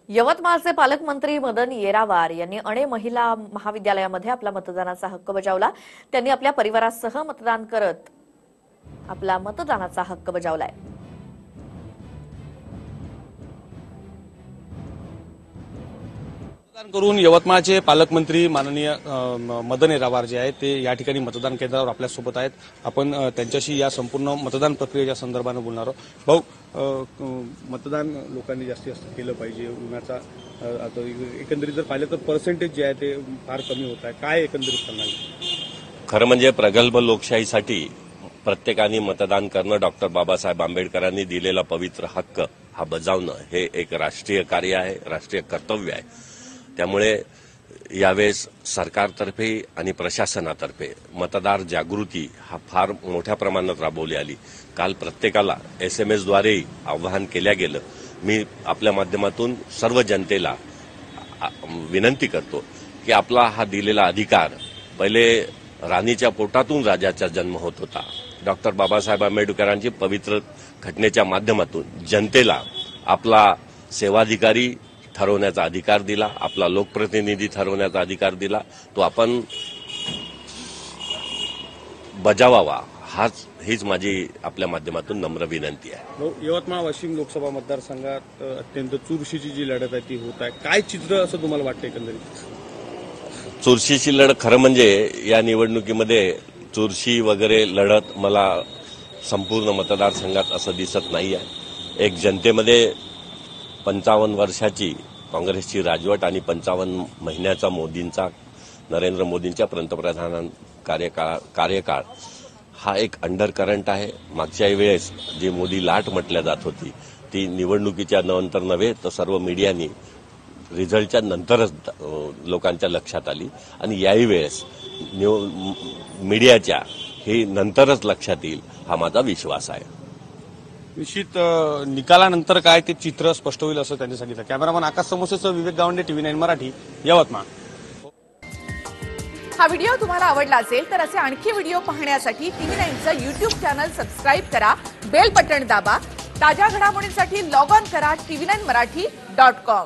यवतमाळचे पालकमंत्री मदन येरावार यांनी अणे महिला महाविद्यालयामध्ये आपला मतदानाचा हक्क बजावला। त्यांनी आपल्या परिवारासह मतदान करत आपला मतदानाचा हक्क बजावलाय। मतदान करून यवतमाळचे पालकमंत्री माननीय मदन येरावार जे आहेत ते या ठिकाणी मतदान केंद्रावर आपल्या सोबत आहेत। आपण त्यांच्याशी या संपूर्ण मतदान प्रक्रियेच्या संदर्भाने बोलणार आहोत। भाऊ, मतदान लोकांनी जास्तीत जास्त केलं पाहिजे। उन्हाचा आता एकंदरीत जर पाहिलं तर पर्सेंटेज जे आहे ते फार कमी होत आहे। काय एकंदरीत करणार? खरं म्हणजे प्रगल्भ लोकशाहीसाठी प्रत्येकाने मतदान करणं, डॉक्टर बाबासाहेब आंबेडकरांनी दिलेला पवित्र हक्क हा बजावणं हे एक राष्ट्रीय कार्य आहे, राष्ट्रीय कर्तव्य आहे। त्यामुळे यावेळेस सरकारतर्फे आणि प्रशासनातर्फे मतदार जागृती हा फार मोठ्या प्रमाणात राबवली आली। काल प्रत्येकाला SMS द्वारे आवाहन केल्या गेलं। मी आपल्या माध्यमातून सर्व जनतेला विनंती करतो की आपला हा दिलेला अधिकार, पहिले राणीच्या पोटातून राजाचा जन्म होत होता। डॉक्टर बाबासाहेब आंबेडकरांची पवित्र घटनेच्या माध्यमातून जनतेला आपला सेवाधिकारी ठरवण्याचा अधिकार दिला, आपला लोकप्रतिनिधी ठरवण्याचा अधिकार दिला, तो आपण बजावावा हीच माझी आपल्या माध्यमातून नम्र विनंती आहे। यवतमाळ वाशिम लोकसभा मतदारसंघात अत्यंत चुरशीची जी लढत आहे ती होत आहे। काय चित्र असं तुम्हाला वाटतं एकंदरीत? चुरशीची लढत, खरं म्हणजे या निवडणुकीमध्ये चुरशी वगैरे लढत मला संपूर्ण मतदारसंघात असं दिसत नाही आहे। एक जनतेमध्ये 55 वर्षाची काँग्रेसची राजवट आणि 55 महिन्याचा मोदींचा, नरेंद्र मोदींच्या पंतप्रधान कार्यकाळ हा एक अंडर करंट आहे। मागच्या वेळेस जी मोदी लाट म्हटल्या जात होती ती निवडणुकीच्या नंतर नव्हे तर सर्व मीडियानी रिझल्टच्या नंतरच लोकांच्या लक्षात आली आणि याही वेळेस मीडियाच्या हे नंतरच लक्षात येईल हा माझा विश्वास आहे। निश्चित निकालानंतर काय ते चित्र स्पष्ट होईल असं त्यांनी सांगितलं। कॅमेरामन आकाश समोसेसह विवेक गावंडे, TV9 मराठी, यवतमाळ। हा व्हिडिओ तुम्हाला आवडला असेल तर असे आणखी व्हिडिओ पाहण्यासाठी TV9चं YouTube चॅनल सबस्क्राईब करा, बेल बटण दाबा। ताज्या घडामोडींसाठी लॉग ऑन करा tv9marathi.com।